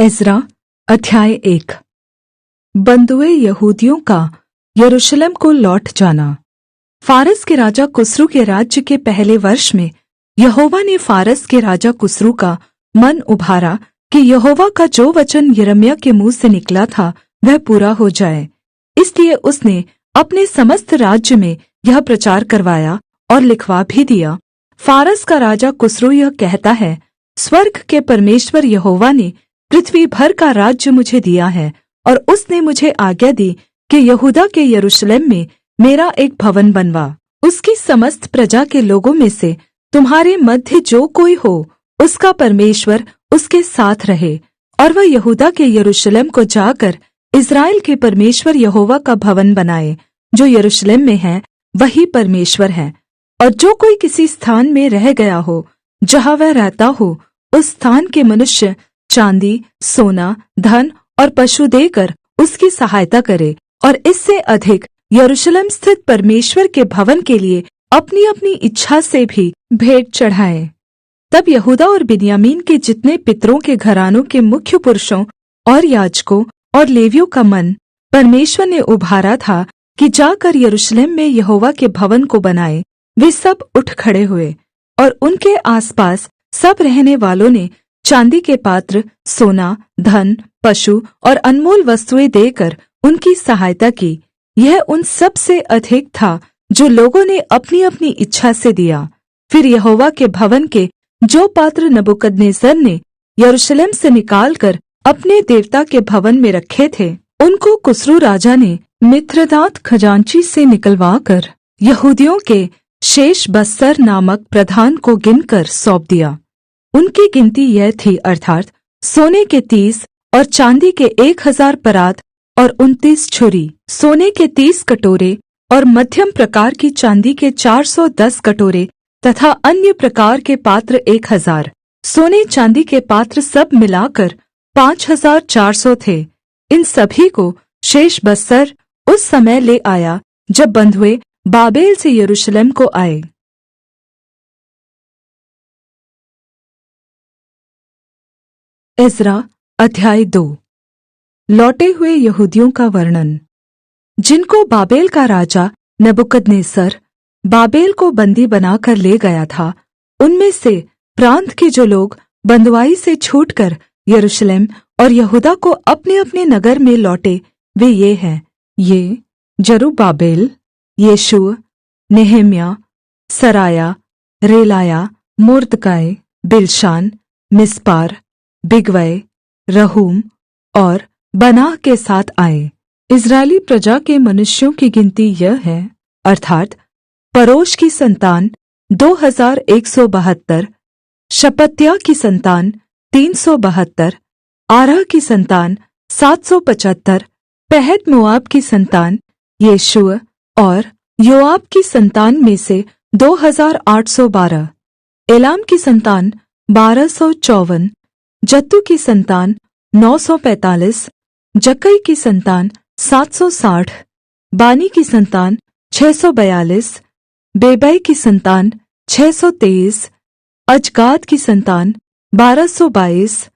Ezra अध्याय 1। बंधुए यहूदियों का यरूशलेम को लौट जाना। फारस के राजा कुस्रू के राज्य के पहले वर्ष में यहोवा ने फारस के राजा कुस्रू का मन उभारा कि यहोवा का जो वचन यिर्मयाह के मुँह से निकला था वह पूरा हो जाए। इसलिए उसने अपने समस्त राज्य में यह प्रचार करवाया और लिखवा भी दिया। फारस का राजा कुस्रू यह कहता है, स्वर्ग के परमेश्वर यहोवा ने पृथ्वी भर का राज्य मुझे दिया है, और उसने मुझे आज्ञा दी कि यहूदा के यरूशलेम में मेरा एक भवन बनवा। उसकी समस्त प्रजा के लोगों में से तुम्हारे मध्य जो कोई हो, उसका परमेश्वर उसके साथ रहे, और वह यहूदा के यरूशलेम को जाकर इस्राएल के परमेश्वर यहोवा का भवन बनाए। जो यरूशलेम में है वही परमेश्वर है। और जो कोई किसी स्थान में रह गया हो जहाँ वह रहता हो, उस स्थान के मनुष्य चाँदी, सोना, धन और पशु देकर उसकी सहायता करे, और इससे अधिक यरूशलेम स्थित परमेश्वर के भवन के लिए अपनी अपनी इच्छा से भी भेंट चढ़ाए। तब यहूदा और बिन्यामीन के जितने पितरों के घरानों के मुख्य पुरुषों और याजकों और लेवियों का मन परमेश्वर ने उभारा था कि जाकर यरूशलेम में यहोवा के भवन को बनाए। वे सब उठ खड़े हुए, और उनके आसपास सब रहने वालों ने चांदी के पात्र, सोना, धन, पशु और अनमोल वस्तुएं देकर उनकी सहायता की। यह उन सब से अधिक था जो लोगों ने अपनी अपनी इच्छा से दिया। फिर यहोवा के भवन के जो पात्र नबूकदनेस्सर ने यरूशलेम से निकालकर अपने देवता के भवन में रखे थे, उनको कुस्रू राजा ने मित्रदात खजांची से निकलवाकर यहूदियों के शेशबस्सर नामक प्रधान को गिनकर सौंप दिया। उनकी गिनती यह थी, अर्थात सोने के 30 और चांदी के 1000 परात और 29 छुरी, सोने के 30 कटोरे और मध्यम प्रकार की चांदी के 410 कटोरे तथा अन्य प्रकार के पात्र 1000। सोने चांदी के पात्र सब मिलाकर 5400 थे। इन सभी को शेशबस्सर उस समय ले आया जब बंधुए बाबेल से यरूशलेम को आए। एज्रा अध्याय 2। लौटे हुए यहूदियों का वर्णन। जिनको बाबेल का राजा नबूकदनेस्सर बाबेल को बंदी बनाकर ले गया था, उनमें से प्रान्त के जो लोग बँधुआई से छूटकर यरूशलेम और यहूदा को अपने अपने नगर में लौटे, वे ये हैं, ये जरुब्बाबेल, येशूअ, नेहम्याह, सराया, रेलाया, मोर्दकै, बिलशान, मिस्पार, बिगवै, रहूम और बनाह के साथ आए। इस्राएली प्रजा के मनुष्यों की गिनती यह है, अर्थात परोश की संतान 2172, शपत्याह की संतान 372, आरह की संतान 775, पहत मोआब की संतान येशूअ और योआब की संतान में से 2812, एलाम की संतान 1254, जत्तू की संतान 945, जक्कई की संतान 760, बानी की संतान 642, बेबै की संतान 623, अजगाद की संतान 1222,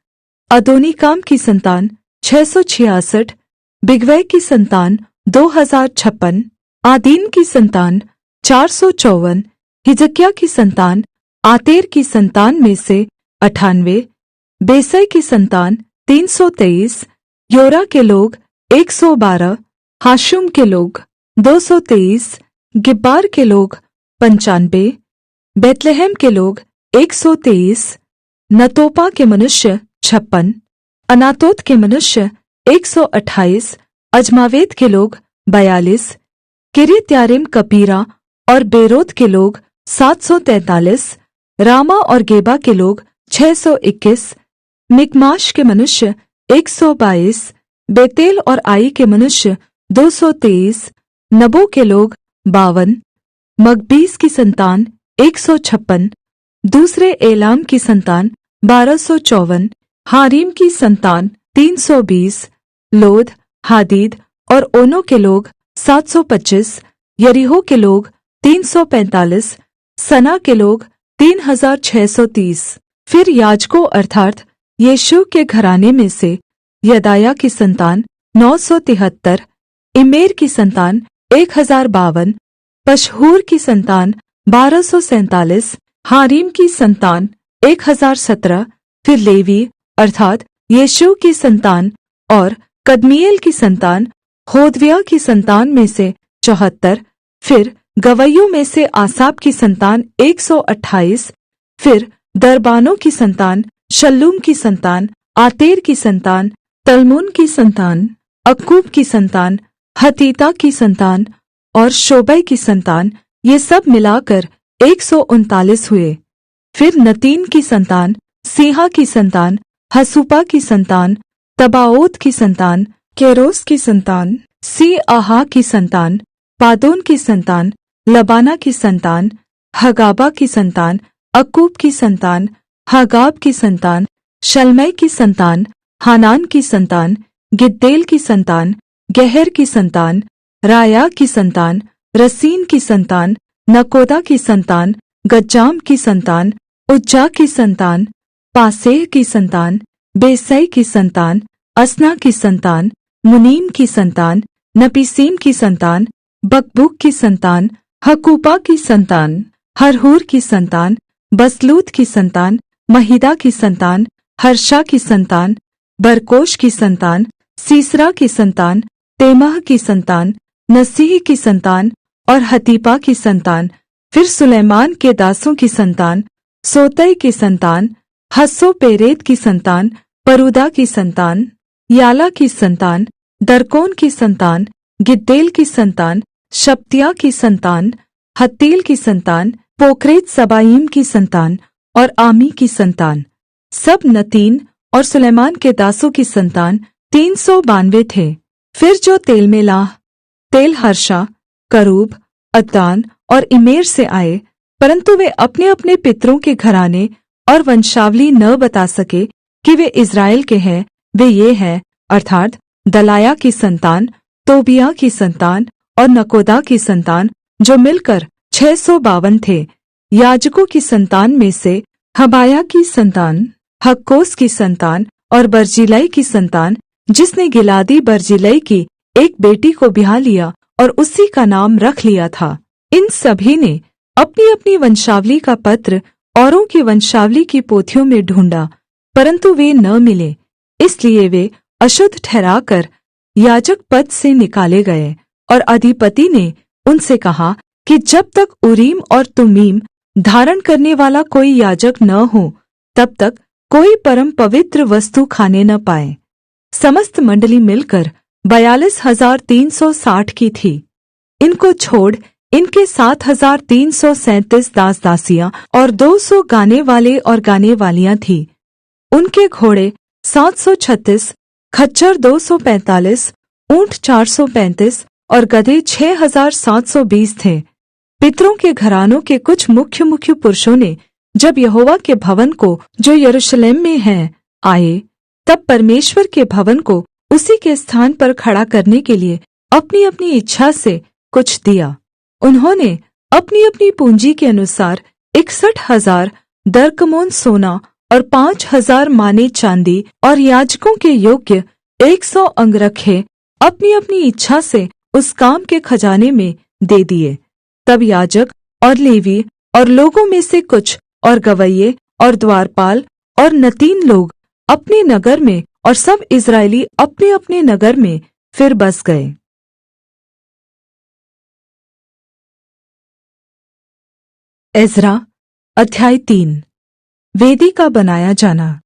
अदोनीकाम की संतान 666, बिगवै की संतान 2056, आदीन की संतान 454, हिजकिय्याह की संतान आतेर की संतान में से 98, बेसै की संतान 323, योरा के लोग 112, हाशुम के लोग 223, गिब्बार के लोग 95, बैतलहम के लोग 123, नतोपा के मनुष्य 56, अनातोत के मनुष्य 128, अजमावेत के लोग 42, किर्यत्यारीम कपीरा और बेरोत के लोग 743, रामा और गेबा के लोग 621, मिकमाश के मनुष्य 122, बेतेल और आई के मनुष्य 223, नबो के लोग 52, मगबीस की संतान 156, दूसरे एलाम की संतान 1254, हारीम की संतान 320, लोद, हादीद और ओनो के लोग 725, यरीहो के लोग 345, सना के लोग 3630। फिर याजकों अर्थात यीशु के घराने में से यदाया की संतान 973, इमेर की संतान 1052, पशहूर की संतान 1247, हारीम की संतान 1017। फिर लेवी अर्थात यीशु की संतान और कदमीएल की संतान होदव्या की संतान में से 74। फिर गवैयों में से आसाप की संतान 128। फिर दरबानों की संतान शल्लूम की संतान, आतेर की संतान, तल्मोन की संतान, अक्कूब की संतान, हतीता की संतान और शोबै की संतान, ये सब मिलाकर 139 हुए। फिर नतीन की संतान, सीहा की संतान, हसूपा की संतान, तबाओत की संतान, केरोस की संतान, सी आहा की संतान, पादोन की संतान, लबाना की संतान, हगाबा की संतान, अक्कूब की संतान, हगाब की संतान, शल्मै की संतान, हानान की संतान, गिद्देल की संतान, गहर की संतान, राया की संतान, रसीन की संतान, नकोदा की संतान, गज्जाम की संतान, उज्जा की संतान, पासेह की संतान, बेसै की संतान, असना की संतान, मुनीम की संतान, नपीसीम की संतान, बकबूक की संतान, हकूपा की संतान, हरहूर की संतान, बसलूत की संतान, महिदा की संतान, हर्षा की संतान, बरकोश की संतान, सीसरा की संतान, तेमह की संतान, नसीह की संतान और हतीपा की संतान। फिर सुलैमान के दासों की संतान, सोतै की संतान, हस्सो पेरेत की संतान, परूदा की संतान, याला की संतान, दरकोन की संतान, गिद्देल की संतान, शप्तिया की संतान, हत्तील की संतान, पोक्रेत सबाइम की संतान और आमी की संतान। सब नतीन और सुलैमान के दासों की संतान 392 थे। फिर जो तेलमेलाह, तेलहर्षा, करूब, अद्दान और इमेर से आए, परंतु वे अपने-अपने पितरों के घराने और वंशावली न बता सके कि वे इस्राएल के हैं, वे ये हैं अर्थात दलाया की संतान, तोबिया की संतान और नकोदा की संतान, जो मिलकर 652 थे। याजकों की संतान में से हबाया की संतान, हक्कोस की संतान और बर्जिलै की संतान, जिसने गिलादी बर्जिलै की एक बेटी को ब्याह लिया और उसी का नाम रख लिया था। इन सभी ने अपनी-अपनी वंशावली का पत्र औरों की वंशावली की पोथियों में ढूंढा, परंतु वे न मिले, इसलिए वे अशुद्ध ठहराकर याजक पद से निकाले गए। और अधिपति ने उनसे कहा कि जब तक उरीम और तुमीम धारण करने वाला कोई याजक न हो, तब तक कोई परम पवित्र वस्तु खाने न पाए। समस्त मंडली मिलकर 42,360 की थी। इनको छोड़ इनके 7,337 दास दासियां और 200 गाने वाले और गाने वालियां थीं। उनके घोड़े 736, खच्चर 245, ऊँट 435 और गधे 6,720 थे। पितरों के घरानों के कुछ मुख्य पुरुषों ने जब यहोवा के भवन को जो यरूशलेम में है आए, तब परमेश्वर के भवन को उसी के स्थान पर खड़ा करने के लिए अपनी-अपनी इच्छा से कुछ दिया। उन्होंने अपनी-अपनी पूंजी के अनुसार 61,000 दरकमोन सोना और 5,000 माने चांदी और याजकों के योग्य 100 अंगरखे अपनी-अपनी इच्छा से उस काम के खजाने में दे दिए। तब याजक और लेवी और लोगों में से कुछ और गवैये और द्वारपाल और नतीन लोग अपने नगर में और सब इस्राएली अपने-अपने नगर में फिर बस गए। एज्रा अध्याय 3। वेदी का बनाया जाना।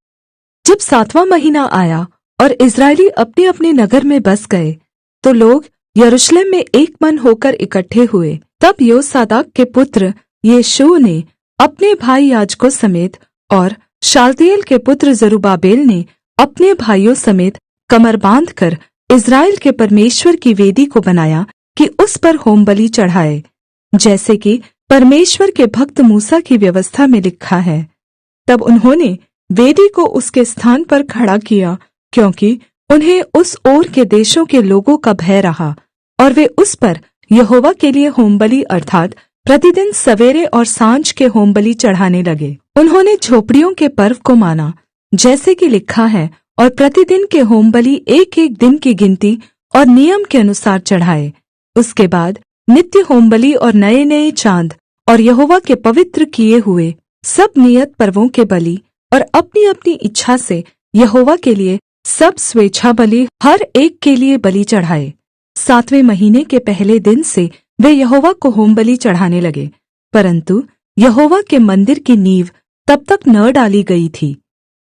जब 7वां महीना आया और इस्राएली अपने-अपने नगर में बस गए, तो लोग यरूशलेम में एक मन होकर इकट्ठे हुए। तब योसादाक के पुत्र यीशु ने अपने भाई याजकों समेत और शालतिएल के पुत्र जरुब्बाबेल ने अपने भाइयों समेत कमर बांधकर इस्राएल के परमेश्वर की वेदी को बनाया कि उस पर होमबलि चढ़ाए, जैसे कि परमेश्वर के भक्त मूसा की व्यवस्था में लिखा है। तब उन्होंने वेदी को उसके स्थान पर खड़ा किया, क्योंकि उन्हें उस ओर के देशों के लोगों का भय रहा, और वे उस पर यहोवा के लिए होमबलि अर्थात प्रतिदिन सवेरे और सांझ के होमबलि चढ़ाने लगे। उन्होंने झोपड़ियों के पर्व को माना, जैसे कि लिखा है, और प्रतिदिन के होमबलि एक एक दिन की गिनती और नियम के अनुसार चढ़ाए। उसके बाद नित्य होमबलि और नए नए चाँद और यहोवा के पवित्र किए हुए सब नियत पर्वों के बलि और अपनी अपनी इच्छा से यहोवा के लिए सब स्वेच्छा बलि हर एक के लिए बलि चढ़ाए। 7वें महीने के पहले दिन से वे यहोवा को होमबलि चढ़ाने लगे, परन्तु यहोवा के मंदिर की नींव तब तक न डाली गई थी।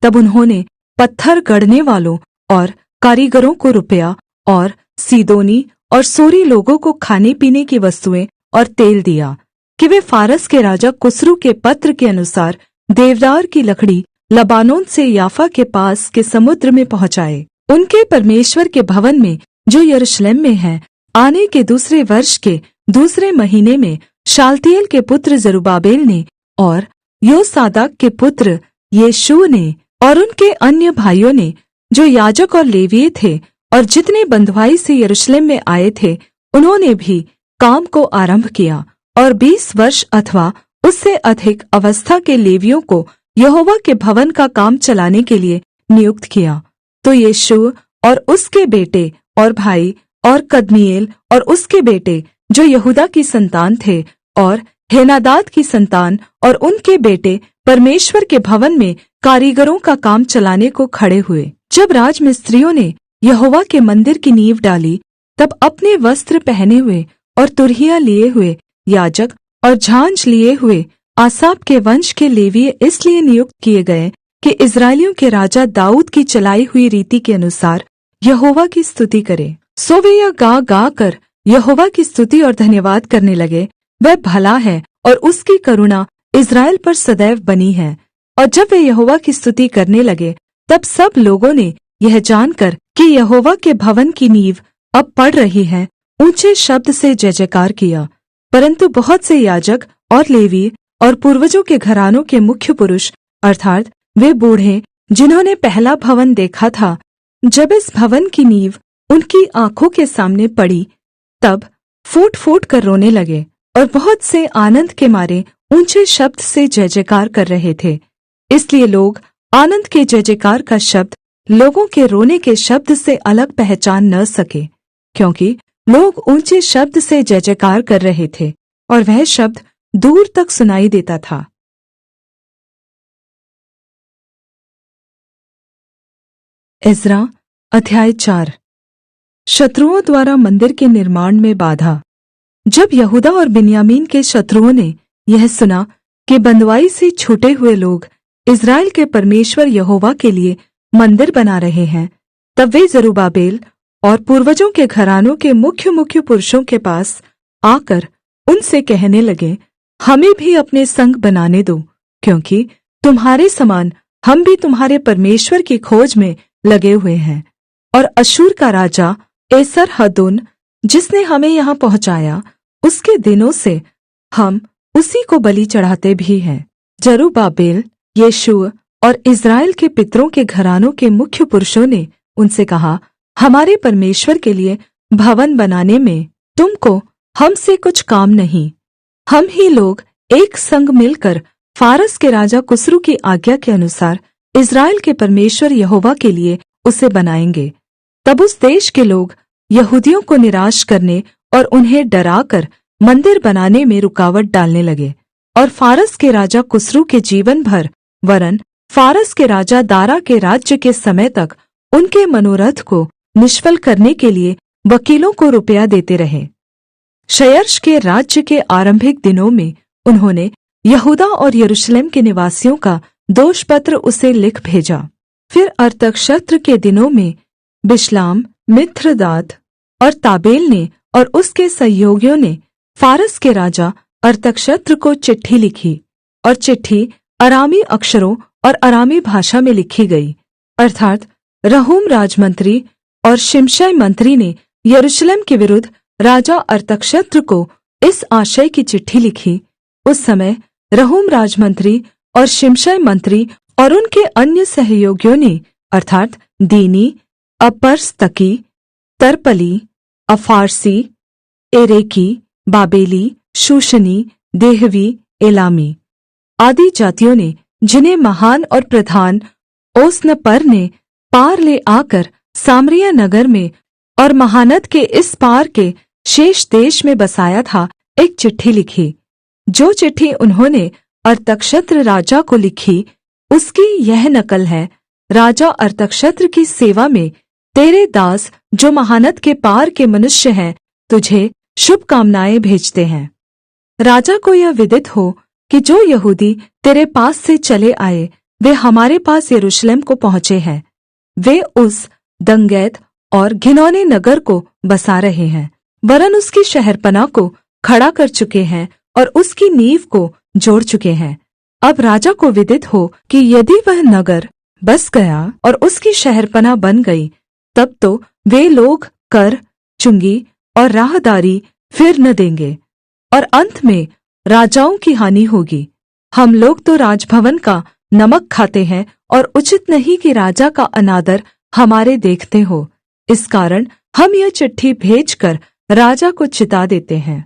तब उन्होंने पत्थर गढ़ने वालों और कारीगरों को रुपया और सीदोनी और सोरी लोगों को खाने पीने की वस्तुएं और तेल दिया कि वे फारस के राजा कुस्रू के पत्र के अनुसार देवदार की लकड़ी लबानोन से याफा के पास के समुद्र में पहुँचाए। उनके परमेश्वर के भवन में जो यरूशलेम में है, आने के दूसरे वर्ष के दूसरे महीने में शालतियेल के पुत्र जरुब्बाबेल ने और योसादाक के पुत्र यीशु ने और उनके अन्य भाइयों ने, जो याजक और लेवीय थे और जितने बँधुआई से यरूशलेम में आए थे, उन्होंने भी काम को आरंभ किया और 20 वर्ष अथवा उससे अधिक अवस्था के लेवियों को यहोवा के भवन का काम चलाने के लिए नियुक्त किया। तो यीशु और उसके बेटे और भाई और कदमीएल और उसके बेटे जो यहूदा की संतान थे और हेनादाद की संतान और उनके बेटे परमेश्वर के भवन में कारीगरों का काम चलाने को खड़े हुए। जब राजमिस्त्रियों ने यहोवा के मंदिर की नींव डाली, तब अपने वस्त्र पहने हुए और तुरहियां लिए हुए याजक और झांझ लिए हुए आसाप के वंश के लेवीय इसलिए नियुक्त किए गए कि इस्राएलियों के राजा दाऊद की चलाई हुई रीति के अनुसार यहोवा की स्तुति करें। सो वे यह गा गा कर यहोवा की स्तुति और धन्यवाद करने लगे, वह भला है और उसकी करुणा इस्राएल पर सदैव बनी है। और जब वे यहोवा की स्तुति करने लगे, तब सब लोगों ने यह जानकर कि यहोवा के भवन की नींव अब पड़ रही है, ऊंचे शब्द से जय जयकार किया। परन्तु बहुत से याजक और लेवी और पूर्वजों के घरानों के मुख्य पुरुष, अर्थात् वे बूढ़े जिन्होंने पहला भवन देखा था, जब इस भवन की नींव उनकी आँखों के सामने पड़ी, तब फूट फूट कर रोने लगे और बहुत से आनन्द के मारे ऊंचे शब्द से जय जयकार कर रहे थे। इसलिए लोग आनन्द के जय जयकार का शब्द लोगों के रोने के शब्द से अलग पहचान न सके, क्योंकि लोग ऊंचे शब्द से जय जयकार कर रहे थे और वह शब्द दूर तक सुनाई देता था। एज्रा अध्याय 4। शत्रुओं द्वारा मंदिर के निर्माण में बाधा। जब यहूदा और बिन्यामीन के शत्रुओं ने यह सुना कि बँधुआई से छूटे हुए लोग इस्राएल के परमेश्वर यहोवा के लिए मंदिर बना रहे हैं, तब वे जरुब्बाबेल और पूर्वजों के घरानों के मुख्य मुख्य पुरुषों के पास आकर उनसे कहने लगे, हमें भी अपने संग बनाने दो, क्योंकि तुम्हारे समान हम भी तुम्हारे परमेश्वर की खोज में लगे हुए हैं। और अश्शूर का राजा एसरहद्दोन, जिसने हमें यहाँ पहुँचाया, उसके दिनों से हम उसी को बलि चढ़ाते भी हैं। जरुब्बाबेल, यीशु और इस्राएल के पितरों के घरानों के मुख्य पुरुषों ने उनसे कहा, हमारे परमेश्वर के लिए भवन बनाने में तुमको हमसे कुछ काम नहीं। हम ही लोग एक संग मिलकर फारस के राजा कुस्रू की आज्ञा के अनुसार इस्राएल के परमेश्वर यहोवा के लिए उसे बनाएंगे। तब उस देश के लोग यहूदियों को निराश करने और उन्हें डराकर मंदिर बनाने में रुकावट डालने लगे। और फारस के राजा कुस्रू के जीवन भर, वरन फारस के राजा दारा के राज्य के समय तक, उनके मनोरथ को निष्फल करने के लिए वकीलों को रुपया देते रहे। शयर्श के राज्य के आरंभिक दिनों में उन्होंने यहूदा और यरूशलेम के निवासियों का दोषपत्र उसे लिख भेजा। फिर अर्थक्षत्र के दिनों में बिशलाम, मिथ्रदात और ताबेल ने और उसके सहयोगियों ने फारस के राजा अर्थक्षत्र को चिट्ठी लिखी, और चिट्ठी अरामी अक्षरों और अरामी भाषा में लिखी गई। अर्थात् रहूम राजमंत्री और शिमशै मंत्री ने यरूशलेम के विरुद्ध राजा अर्थक्षत्र को इस आशय की चिट्ठी लिखी। उस समय रहूम राजमंत्री और शिमशै मंत्री और उनके अन्य सहयोगियों ने, अर्थात् दीनी, अपरस्तकी, तरपली, अफारसी, एरेकी, बाबेली, शूशनी, देहवी, एलामी आदि जातियों ने, जिन्हें महान और प्रधान ओस्नपर ने पार ले आकर सामरिया नगर में और महानद के इस पार के शेष देश में बसाया था, एक चिट्ठी लिखी। जो चिट्ठी उन्होंने अर्तक्षत्र राजा को लिखी उसकी यह नकल है। राजा अर्तक्षत्र की सेवा में तेरे दास जो महानद के पार के मनुष्य हैं तुझे शुभकामनाएं भेजते हैं। राजा को यह विदित हो कि जो यहूदी तेरे पास से चले आए वे हमारे पास यरूशलेम को पहुँचे हैं। वे उस दंगैत और घिनौने नगर को बसा रहे हैं, वरन उसकी शहरपनाह को खड़ा कर चुके हैं और उसकी नींव को जोड़ चुके हैं। अब राजा को विदित हो कि यदि वह नगर बस गया और उसकी शहरपनाह बन गई, तब तो वे लोग कर, चुंगी और राहदारी फिर न देंगे और अंत में राजाओं की हानि होगी। हम लोग तो राजभवन का नमक खाते हैं और उचित नहीं कि राजा का अनादर हमारे देखते हो। इस कारण हम यह चिट्ठी भेजकर राजा को चिता देते हैं।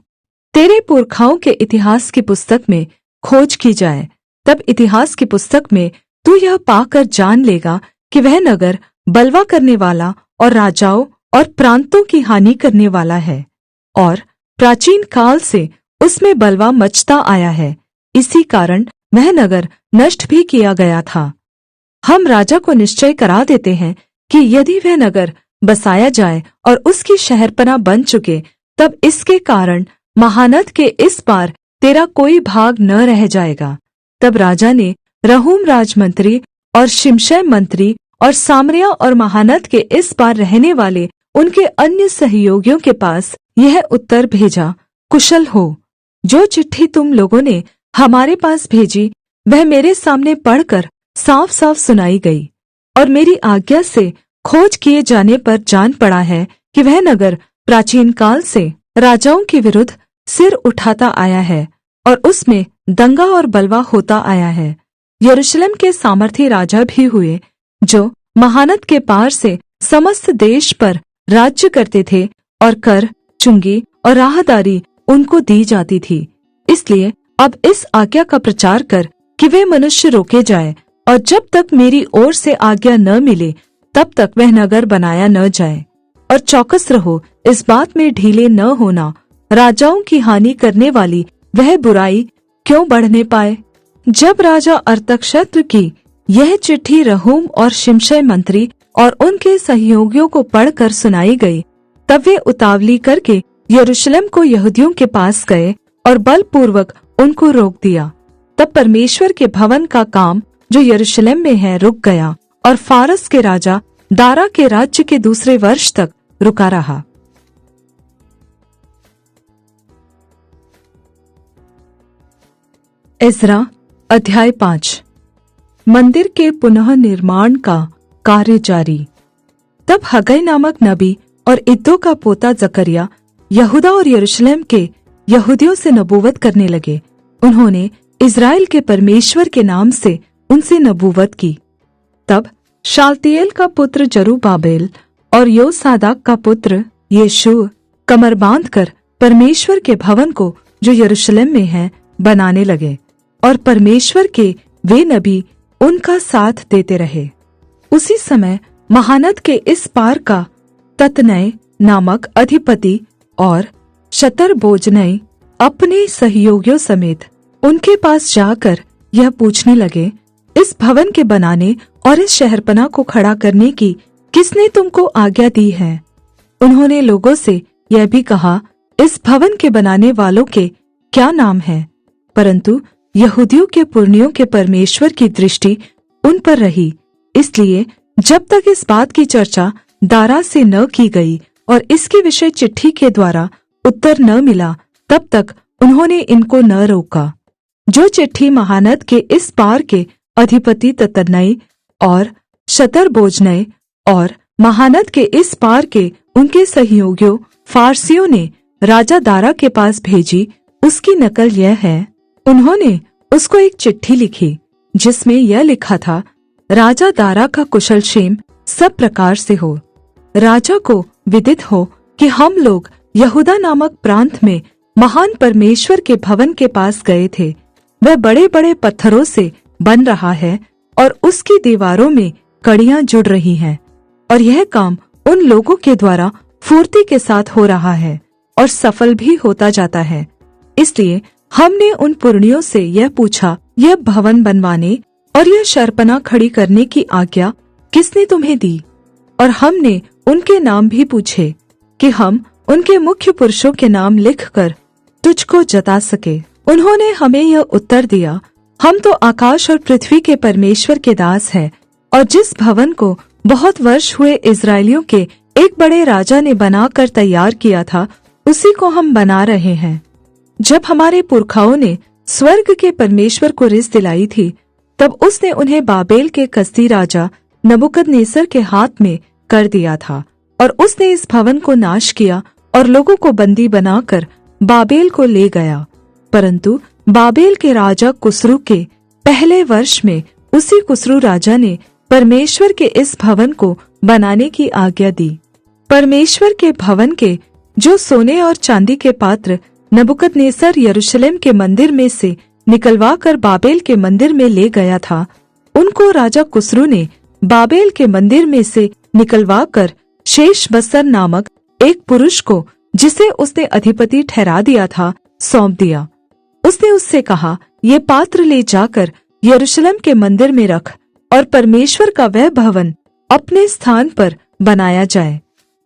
तेरे पुरखाओं के इतिहास की पुस्तक में खोज की जाए, तब इतिहास की पुस्तक में तू यह पाकर जान लेगा कि वह नगर बलवा करने वाला और राजाओं और प्रांतों की हानि करने वाला है, और प्राचीन काल से उसमें बलवा मचता आया है। इसी कारण वह नगर नष्ट भी किया गया था। हम राजा को निश्चय करा देते हैं कि यदि वह नगर बसाया जाए और उसकी शहरपनाह बन चुके, तब इसके कारण महानद के इस पार तेरा कोई भाग न रह जाएगा। तब राजा ने रहूम राजमंत्री और शिमशै मंत्री और सामरिया और महानद के इस पार रहने वाले उनके अन्य सहयोगियों के पास यह उत्तर भेजा, कुशल हो। जो चिट्ठी तुम लोगों ने हमारे पास भेजी वह मेरे सामने पढ़कर साफ साफ सुनाई गई, और मेरी आज्ञा से खोज किए जाने पर जान पड़ा है कि वह नगर प्राचीन काल से राजाओं के विरुद्ध सिर उठाता आया है और उसमें दंगा और बलवा होता आया है। यरूशलेम के सामर्थी राजा भी हुए जो महानद के पार से समस्त देश पर राज्य करते थे, और कर, चुंगी और राहदारी उनको दी जाती थी। इसलिए अब इस आज्ञा का प्रचार कर कि वे मनुष्य रोके जाए, और जब तक मेरी ओर से आज्ञा न मिले तब तक वह नगर बनाया न जाए। और चौकस रहो, इस बात में ढीले न होना, राजाओं की हानि करने वाली वह बुराई क्यों बढ़ने पाए। जब राजा अर्तक्षत्र की यह चिट्ठी रहूम और शिमशै मंत्री और उनके सहयोगियों को पढ़कर सुनाई गई, तब वे उतावली करके यरूशलेम को यहूदियों के पास गए और बलपूर्वक उनको रोक दिया। तब परमेश्वर के भवन का काम जो यरूशलेम में है रुक गया, और फारस के राजा दारा के राज्य के दूसरे वर्ष तक रुका रहा। इज़रा अध्याय 5। मंदिर के पुनः निर्माण का कार्य जारी। तब हग्गई नामक नबी और इद्दो का पोता जकरिया यहूदा और यरूशलेम के यहूदियों से नबूवत करने लगे। उन्होंने इज़राइल के परमेश्वर के नाम से उनसे नबूवत की। तब शालतिएल का पुत्र जरुब्बाबेल और योसादाक का पुत्र यीशुआ कमर बांधकर परमेश्वर के भवन को जो यरूशलेम में है बनाने लगे, और परमेश्वर के वे नबी उनका साथ देते रहे। उसी समय महानद के इस पार का ततनै नामक अधिपति और शतरबोजनै अपने सहयोगियों समेत उनके पास जाकर यह पूछने लगे, इस भवन के बनाने और इस शहरपनाह को खड़ा करने की किसने तुमको आज्ञा दी है। उन्होंने लोगों से यह भी कहा, इस भवन के बनाने वालों के क्या नाम है। परंतु यहूदियों के पुरनियों के परमेश्वर की दृष्टि उन पर रही, इसलिए जब तक इस बात की चर्चा दारा से न की गई और इसके विषय चिट्ठी के द्वारा उत्तर न मिला, तब तक उन्होंने इनको न रोका। जो चिट्ठी महानद के इस पार के अधिपति ततनै और शतरबोजनै और महानद के इस पार के उनके सहयोगियों फारसियों ने राजा दारा के पास भेजी, उसकी नकल यह है। उन्होंने उसको एक चिट्ठी लिखी जिसमें यह लिखा था, राजा दारा का कुशल क्षेम सब प्रकार से हो। राजा को विदित हो कि हम लोग यहूदा नामक प्रांत में महान परमेश्वर के भवन के पास गए थे। वह बड़े बड़े पत्थरों से बन रहा है और उसकी दीवारों में कड़ियां जुड़ रही हैं, और यह काम उन लोगों के द्वारा फुर्ती के साथ हो रहा है और सफल भी होता जाता है। इसलिए हमने उन पुरनियों से यह पूछा, यह भवन बनवाने और यह शर्पणा खड़ी करने की आज्ञा किसने तुम्हें दी? और हमने उनके नाम भी पूछे कि हम उनके मुख्य पुरुषों के नाम लिखकर तुझको जता सके। उन्होंने हमें यह उत्तर दिया, हम तो आकाश और पृथ्वी के परमेश्वर के दास हैं, और जिस भवन को बहुत वर्ष हुए इस्राएलियों के एक बड़े राजा ने बनाकर तैयार किया था, उसी को हम बना रहे हैं। जब हमारे पुरखाओं ने स्वर्ग के परमेश्वर को रिस दिलाई थी, तब उसने उन्हें बाबेल के कसदी राजा नबूकदनेस्सर के हाथ में कर दिया था, और उसने इस भवन को नाश किया और लोगों को बंदी बनाकर बाबेल को ले गया। परंतु बाबेल के राजा कुस्रू के पहले वर्ष में उसी कुस्रू राजा ने परमेश्वर के इस भवन को बनाने की आज्ञा दी। परमेश्वर के भवन के जो सोने और चांदी के पात्र नबूकदनेस्सर यरूशलेम के मंदिर में से निकलवा कर बाबेल के मंदिर में ले गया था, उनको राजा कुस्रू ने बाबेल के मंदिर में से निकलवा कर शेशबस्सर नामक एक पुरुष को, जिसे उसने अधिपति ठहरा दिया था, सौंप दिया। उसने उससे कहा, ये पात्र ले जाकर यरूशलेम के मंदिर में रख, और परमेश्वर का वह भवन अपने स्थान पर बनाया जाए।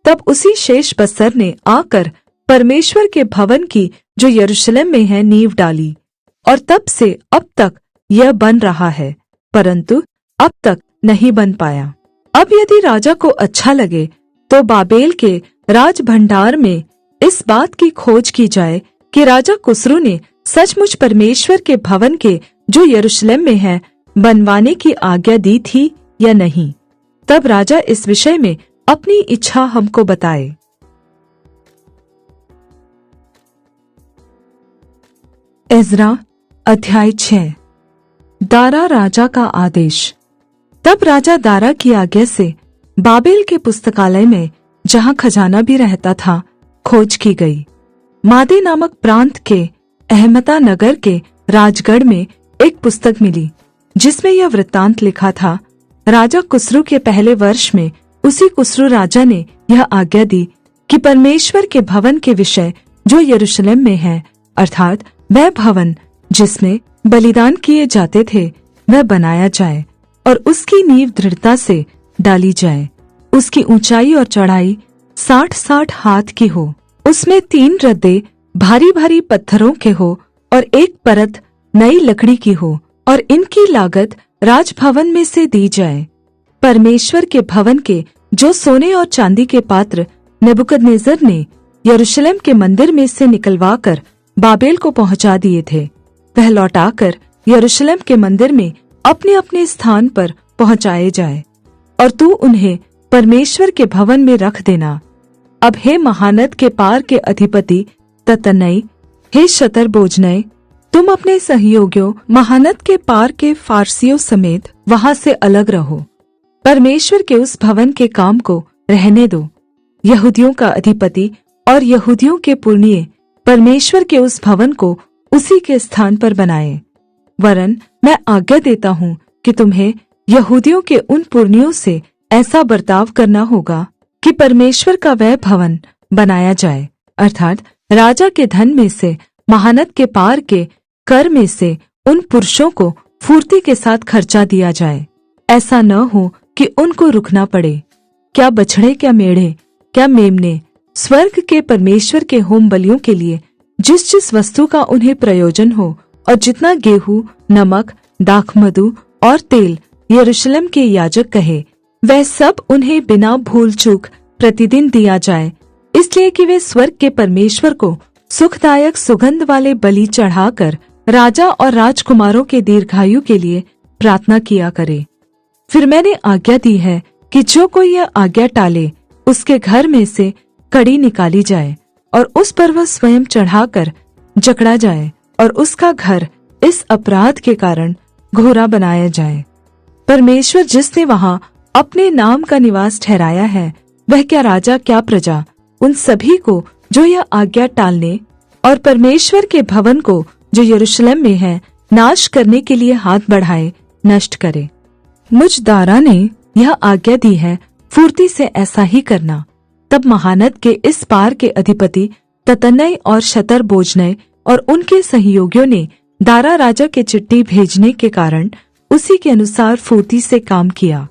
तब उसी शेशबस्सर ने आकर परमेश्वर के भवन की जो यरूशलेम में है नींव डाली, और तब से अब तक यह बन रहा है, परंतु अब तक नहीं बन पाया। अब यदि राजा को अच्छा लगे तो बाबेल के राज भंडार में इस बात की खोज की जाए कि राजा कुस्रू ने सचमुच परमेश्वर के भवन के जो यरूशलेम में है बनवाने की आज्ञा दी थी या नहीं। तब राजा इस विषय में अपनी इच्छा हमको बताए। एज्रा अध्याय 6। दारा राजा का आदेश। तब राजा दारा की आज्ञा से बाबेल के पुस्तकालय में, जहाँ खजाना भी रहता था, खोज की गई। मादे नामक प्रांत के अहमता नगर के राजगढ़ में एक पुस्तक मिली, जिसमें यह वृत्तांत लिखा था, राजा कुस्रू के पहले वर्ष में उसी कुस्रू राजा ने यह आज्ञा दी कि परमेश्वर के भवन के विषय जो यरूशलेम में है, अर्थात वह भवन जिसमें बलिदान किए जाते थे, वह बनाया जाए और उसकी नींव दृढ़ता से डाली जाए। उसकी ऊंचाई और चौड़ाई 60-60 हाथ की हो, उसमें 3 रद्दे भारी भारी पत्थरों के हो और एक परत नई लकड़ी की हो, और इनकी लागत राजभवन में से दी जाए। परमेश्वर के भवन के जो सोने और चांदी के पात्र नबूकदनेस्सर ने यरूशलेम के मंदिर में से निकलवा कर बाबेल को पहुंचा दिए थे, वह लौटाकर यरूशलेम के मंदिर में अपने अपने स्थान पर पहुंचाए जाए, और तू उन्हें परमेश्वर के भवन में रख देना। अब हे महानद के पार के अधिपति ततनई, हे शतरबोजनय, तुम अपने सहयोगियों महानद के पार के फारसियों समेत वहां से अलग रहो। परमेश्वर के उस भवन के काम को रहने दो। यहूदियों का अधिपति और यहूदियों के पुरनिये परमेश्वर के उस भवन को उसी के स्थान पर बनाए। वरन मैं आज्ञा देता हूँ कि तुम्हें यहूदियों के उन पुरनियों से ऐसा बर्ताव करना होगा कि परमेश्वर का वह भवन बनाया जाए, अर्थात राजा के धन में से, महानद के पार के कर में से उन पुरुषों को फुर्ती के साथ खर्चा दिया जाए। ऐसा न हो कि उनको रुकना पड़े। क्या बछड़े, क्या मेढ़े, क्या मेमने, स्वर्ग के परमेश्वर के होम बलियों के लिए जिस जिस वस्तु का उन्हें प्रयोजन हो, और जितना गेहूं, नमक, दाखमधु और तेल यरूशलेम के याजक कहे, वह सब उन्हें बिना भूल चूक प्रतिदिन दिया जाए, इसलिए कि वे स्वर्ग के परमेश्वर को सुखदायक सुगंध वाले बलि चढ़ाकर राजा और राजकुमारों के दीर्घायु के लिए प्रार्थना किया करे। फिर मैंने आज्ञा दी है कि जो कोई यह आज्ञा टाले, उसके घर में से कड़ी निकाली जाए और उस पर वह स्वयं चढ़ाकर जकड़ा जाए, और उसका घर इस अपराध के कारण घोरा बनाया जाए। परमेश्वर जिसने वहां अपने नाम का निवास ठहराया है, वह क्या राजा क्या प्रजा, उन सभी को जो यह आज्ञा टालने और परमेश्वर के भवन को जो यरूशलेम में है नाश करने के लिए हाथ बढ़ाए, नष्ट करे। मुझ दारा ने यह आज्ञा दी है, फुर्ती से ऐसा ही करना। तब महानद के इस पार के अधिपति ततन्नै और शतरबोजनै और उनके सहयोगियों ने दारा राजा के चिट्ठी भेजने के कारण उसी के अनुसार फुर्ती से काम किया।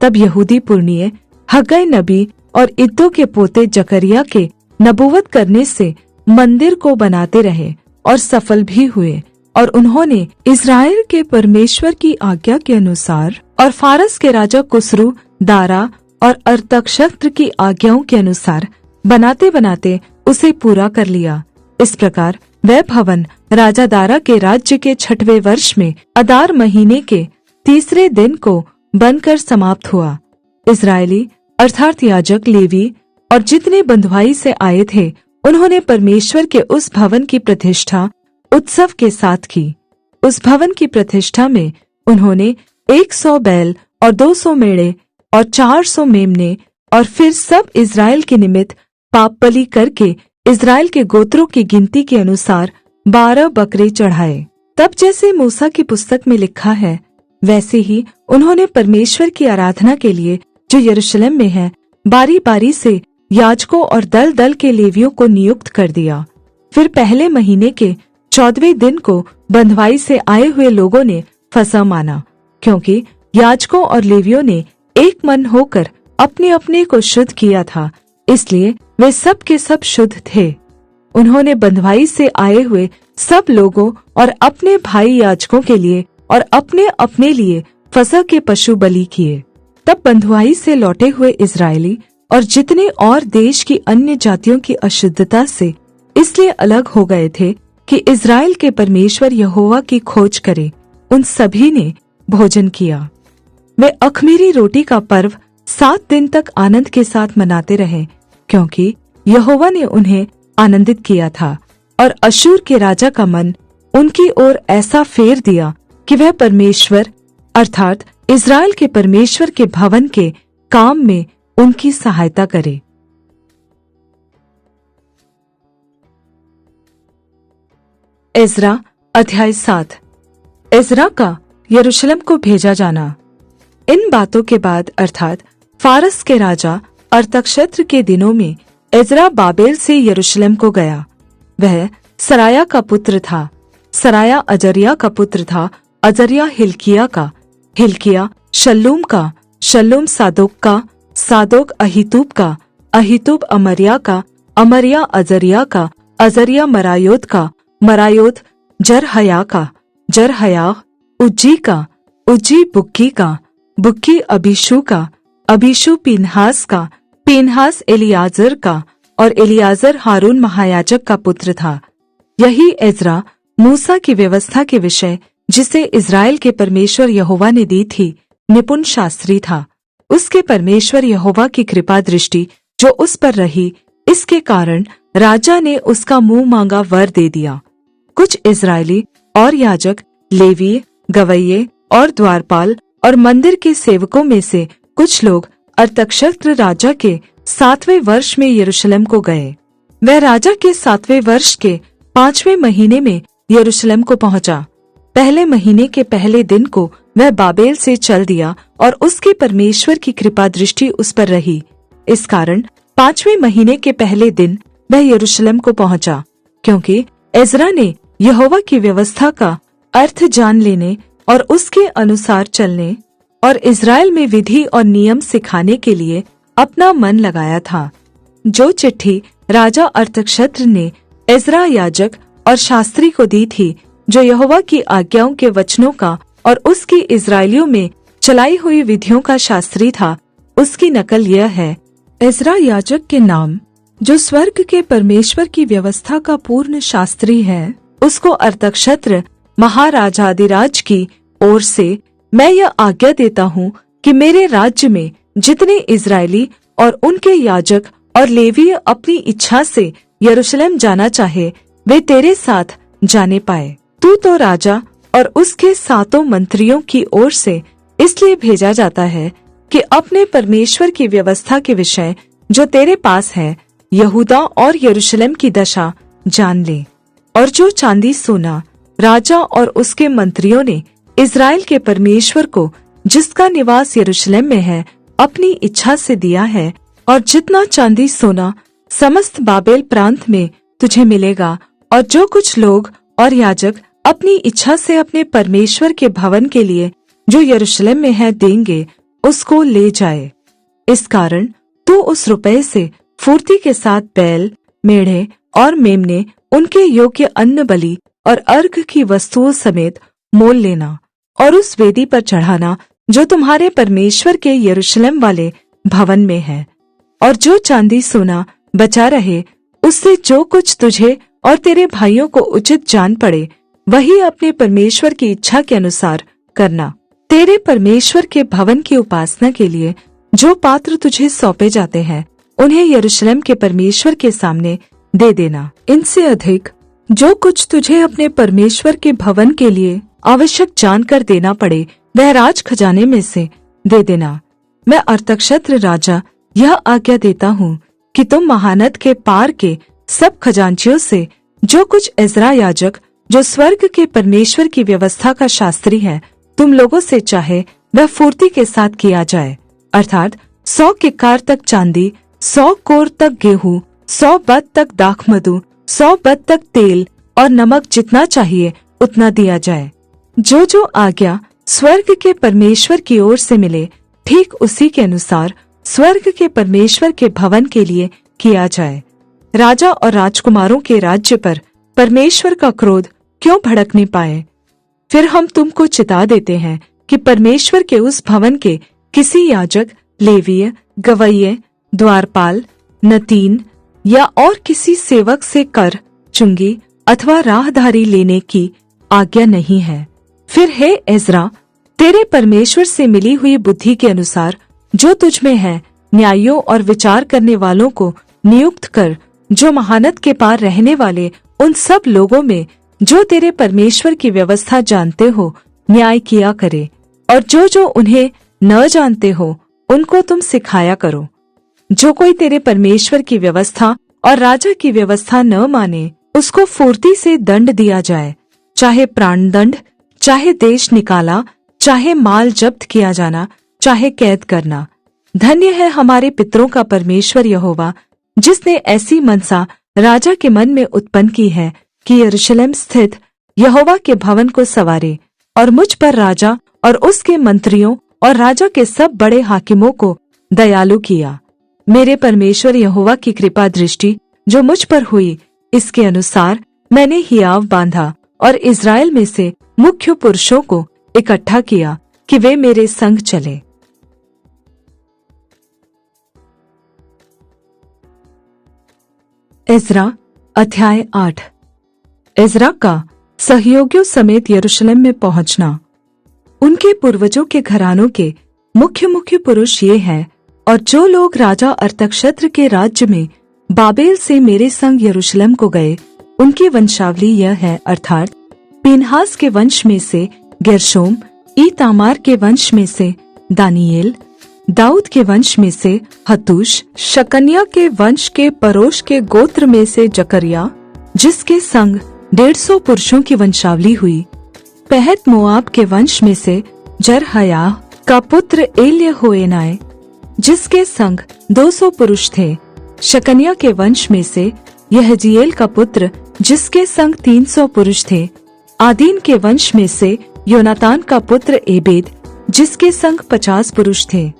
तब यहूदी पुरनिये हग्गै नबी और इद्दो के पोते जकरिया के नबूवत करने से मंदिर को बनाते रहे और सफल भी हुए। और उन्होंने इस्राएल के परमेश्वर की आज्ञा के अनुसार और फारस के राजा कुस्रू, दारा और अरतक्षस्त्र की आज्ञाओं के अनुसार बनाते बनाते उसे पूरा कर लिया। इस प्रकार वह भवन राजा दारा के राज्य के 6वें वर्ष में अदार महीने के 3 दिन को बनकर समाप्त हुआ। इस्राएली अर्थात याजक, लेवी और जितने बंधुआई से आए थे, उन्होंने परमेश्वर के उस भवन की प्रतिष्ठा उत्सव के साथ की। उस भवन की प्रतिष्ठा में उन्होंने 100 बैल और 200 मेढ़े और 400 मेमने और फिर सब इस्राएल के निमित्त पाप बलि करके इस्राएल के गोत्रों की गिनती के अनुसार 12 बकरे चढ़ाए। तब जैसे मूसा की पुस्तक में लिखा है, वैसे ही उन्होंने परमेश्वर की आराधना के लिए जो यरूशलेम में है, बारी बारी से याजकों और दल दल के लेवियों को नियुक्त कर दिया। फिर पहले महीने के 14वें दिन को बंधुआई से आए हुए लोगों ने फसह माना, क्योंकि याजकों और लेवियों ने एक मन होकर अपने अपने को शुद्ध किया था, इसलिए वे सब के सब शुद्ध थे। उन्होंने बंधुआई से आए हुए सब लोगों और अपने भाई याजकों के लिए और अपने अपने लिए फसह के पशु बलि किए। तब बंधुआई से लौटे हुए इस्राएली और जितने और देश की अन्य जातियों की अशुद्धता से इसलिए अलग हो गए थे कि इस्राएल के परमेश्वर यहोवा की खोज करे, उन सभी ने भोजन किया। वे अख़मीरी रोटी का पर्व 7 दिन तक आनंद के साथ मनाते रहे, क्योंकि यहोवा ने उन्हें आनंदित किया था। और अश्शूर के राजा का मन उनकी ओर ऐसा फेर दिया कि वह परमेश्वर अर्थात इस्राएल के परमेश्वर के भवन के काम में उनकी सहायता करे। एज्रा अध्याय 7। एज्रा का यरूशलेम को भेजा जाना। इन बातों के बाद अर्थात फारस के राजा अरतक्षस्त्र के दिनों में एज्रा बाबेल से यरूशलेम को गया। वह सराया का पुत्र था, सराया अजर्या का पुत्र था, अजर्या हिल्किय्याह का, हिल्किय्याह शल्लूम का, शल्लूम सादोक का, सादोक अहीतूब का, अहीतूब अमर्या का, अमर्या अजर्या का, अजर्या मरायोत का, मरायोत जरहया का, जरहयाह उज्जी का, उज्जी बुक्की का, बुक्की अबीशू का, अबीशू पीनहास का, पीनहास एलियाजर का, और एलियाजर हारून महायाजक का पुत्र था। यही एज्रा मूसा की व्यवस्था के विषय जिसे इस्राएल के परमेश्वर यहोवा ने दी थी, निपुण शास्त्री था। उसके परमेश्वर यहोवा की कृपा दृष्टि जो उस पर रही, इसके कारण राजा ने उसका मुंह मांगा वर दे दिया। कुछ इस्राएली और याजक, लेवी, गवैये और द्वारपाल और मंदिर के सेवकों में से कुछ लोग अरतक्षस्त्र राजा के 7वें वर्ष में यरूशलेम को गए। वह राजा के 7वें वर्ष के 5वें महीने में यरूशलेम को पहुंचा। पहले महीने के पहले दिन को वह बाबेल से चल दिया और उसके परमेश्वर की कृपा दृष्टि उस पर रही। इस कारण 5वें महीने के पहले दिन वह यरूशलेम को पहुंचा, क्योंकि एज्रा ने यहोवा की व्यवस्था का अर्थ जान लेने और उसके अनुसार चलने और इस्राएल में विधि और नियम सिखाने के लिए अपना मन लगाया था। जो चिट्ठी राजा अरतक्षस्त्र ने एज्रा याजक और शास्त्री को दी थी, जो यहोवा की आज्ञाओं के वचनों का और उसकी इस्राएलियों में चलाई हुई विधियों का शास्त्री था, उसकी नकल यह है। एज्रा याजक के नाम, जो स्वर्ग के परमेश्वर की व्यवस्था का पूर्ण शास्त्री है, उसको अरतक्षस्त्र महाराजाधिराज की ओर से मैं यह आज्ञा देता हूँ कि मेरे राज्य में जितने इस्राएली और उनके याजक और लेवीय अपनी इच्छा से यरूशलेम जाना चाहे, वे तेरे साथ जाने पाए। तू तो राजा और उसके 7 मंत्रियों की ओर से इसलिए भेजा जाता है कि अपने परमेश्वर की व्यवस्था के विषय जो तेरे पास है, यहूदा और यरूशलेम की दशा जान ले। और जो चांदी सोना राजा और उसके मंत्रियों ने इस्राएल के परमेश्वर को जिसका निवास यरूशलेम में है, अपनी इच्छा से दिया है, और जितना चांदी सोना समस्त बाबेल प्रांत में तुझे मिलेगा, और जो कुछ लोग और याजक अपनी इच्छा से अपने परमेश्वर के भवन के लिए जो यरूशलेम में है देंगे, उसको ले जाए। इस कारण तू उस रुपये से फुर्ती के साथ बैल, मेढ़े और मेमने, उनके योग्य अन्न बलि और अर्घ की वस्तुओं समेत मोल लेना, और उस वेदी पर चढ़ाना जो तुम्हारे परमेश्वर के यरूशलेम वाले भवन में है। और जो चांदी सोना बचा रहे, उससे जो कुछ तुझे और तेरे भाइयों को उचित जान पड़े, वही अपने परमेश्वर की इच्छा के अनुसार करना। तेरे परमेश्वर के भवन की उपासना के लिए जो पात्र तुझे सौंपे जाते हैं, उन्हें यरूशलेम के परमेश्वर के सामने दे देना। इनसे अधिक जो कुछ तुझे अपने परमेश्वर के भवन के लिए आवश्यक जानकर देना पड़े, वह राज खजाने में से दे देना। मैं अर्थक्षेत्र राजा यह आज्ञा देता हूँ कि तुम महानद के पार के सब खजांचियों से जो कुछ एज्रा याजक, जो स्वर्ग के परमेश्वर की व्यवस्था का शास्त्री है, तुम लोगों से चाहे वह फुर्ती के साथ किया जाए, अर्थात 100 किक्कार तक चांदी, 100 कोर तक गेहूं, 100 बत तक दाखमधु, 100 बत तक तेल और नमक, जितना चाहिए उतना दिया जाए। जो आज्ञा स्वर्ग के परमेश्वर की ओर से मिले, ठीक उसी के अनुसार स्वर्ग के परमेश्वर के भवन के लिए किया जाए। राजा और राजकुमारों के राज्य पर परमेश्वर का क्रोध क्यों भड़कने पाए? फिर हम तुमको चिता देते हैं कि परमेश्वर के उस भवन के किसी याजक, लेवीय, गवैये, द्वारपाल, नतीन या और किसी सेवक से कर, चुंगी अथवा राहदारी लेने की आज्ञा नहीं है। फिर हे एज्रा, तेरे परमेश्वर से मिली हुई बुद्धि के अनुसार जो तुझ में है, न्यायियों और विचार करने वालों को नियुक्त कर, जो महानद के पार रहने वाले उन सब लोगों में जो तेरे परमेश्वर की व्यवस्था जानते हो न्याय किया करे, और जो उन्हें न जानते हो उनको तुम सिखाया करो। जो कोई तेरे परमेश्वर की व्यवस्था और राजा की व्यवस्था न माने, उसको फुर्ती से दंड दिया जाए, चाहे प्राणदंड, चाहे देश निकाला, चाहे माल जब्त किया जाना, चाहे कैद करना। धन्य है हमारे पितरों का परमेश्वर यहोवा, जिसने ऐसी मनसा राजा के मन में उत्पन्न की है कि यरूशलेम स्थित यहोवा के भवन को सवारे, और मुझ पर राजा और उसके मंत्रियों और राजा के सब बड़े हाकिमों को दयालु किया। मेरे परमेश्वर यहोवा की कृपा दृष्टि जो मुझ पर हुई, इसके अनुसार मैंने हियाव बांधा और इस्राएल में से मुख्य पुरुषों को इकट्ठा किया कि वे मेरे संग चले। एज्रा अध्याय 8। एज्रा का सहयोगियों समेत यरूशलेम में पहुंचना। उनके पूर्वजों के घरानों के मुख्य पुरुष ये हैं, और जो लोग राजा अर्थक्षेत्र के राज्य में बाबेल से मेरे संग यरूशलेम को गए, उनकी वंशावली यह है, अर्थात पीनहास के वंश में से गेर्शोम, ईतामार के वंश में से दानियेल, दाऊद के वंश में से हतूश, शकन्या के वंश के परोश के गोत्र में से जकरिया, जिसके संग 150 पुरुषों की वंशावली हुई। पहत मोआब के वंश में से जरहयाह का पुत्र एल्यहोएनाय, जिसके संग 200 पुरुष थे। शकन्या के वंश में से यहजीएल का पुत्र, जिसके संग 300 पुरुष थे। आदीन के वंश में से योनातान का पुत्र एबेद, जिसके संग 50 पुरुष थे।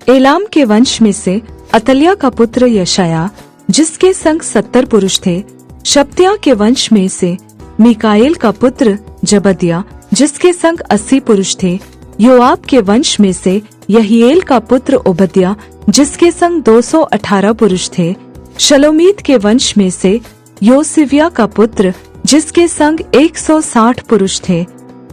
एलाम के वंश में से अतल्याह का पुत्र यशायाह, जिसके संग 70 पुरुष थे। शपत्याह के वंश में से मीकाएल का पुत्र जबद्याह, जिसके संग 80 पुरुष थे। योआब के वंश में से यहीएल का पुत्र ओबद्याह, जिसके संग 218 पुरुष थे। शलोमीत के वंश में से योसिव्याह का पुत्र, जिसके संग 160 पुरुष थे।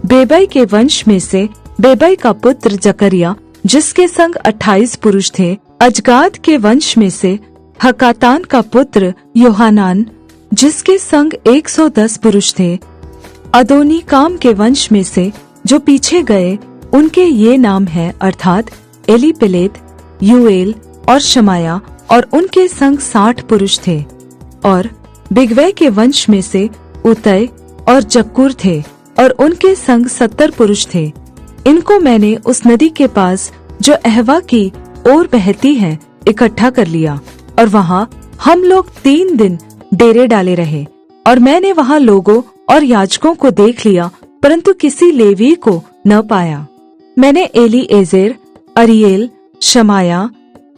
बेबै के वंश में से बेबै का पुत्र जकरिया, जिसके संग 28 पुरुष थे। अजगाद के वंश में से हकातान का पुत्र योहानान, जिसके संग 110 पुरुष थे। अदोनी काम के वंश में से जो पीछे गए, उनके ये नाम हैं, अर्थात एलीपेलेत, यूएल और शमाया, और उनके संग 60 पुरुष थे। और बिगवै के वंश में से उतय और जक्कूर थे, और उनके संग 70 पुरुष थे। इनको मैंने उस नदी के पास जो अहवा की ओर बहती है इकट्ठा कर लिया, और वहाँ हम लोग 3 दिन डेरे डाले रहे। और मैंने वहाँ लोगों और याजकों को देख लिया, परंतु किसी लेवी को न पाया। मैंने एलीएजेर, अरिएल, शमाया,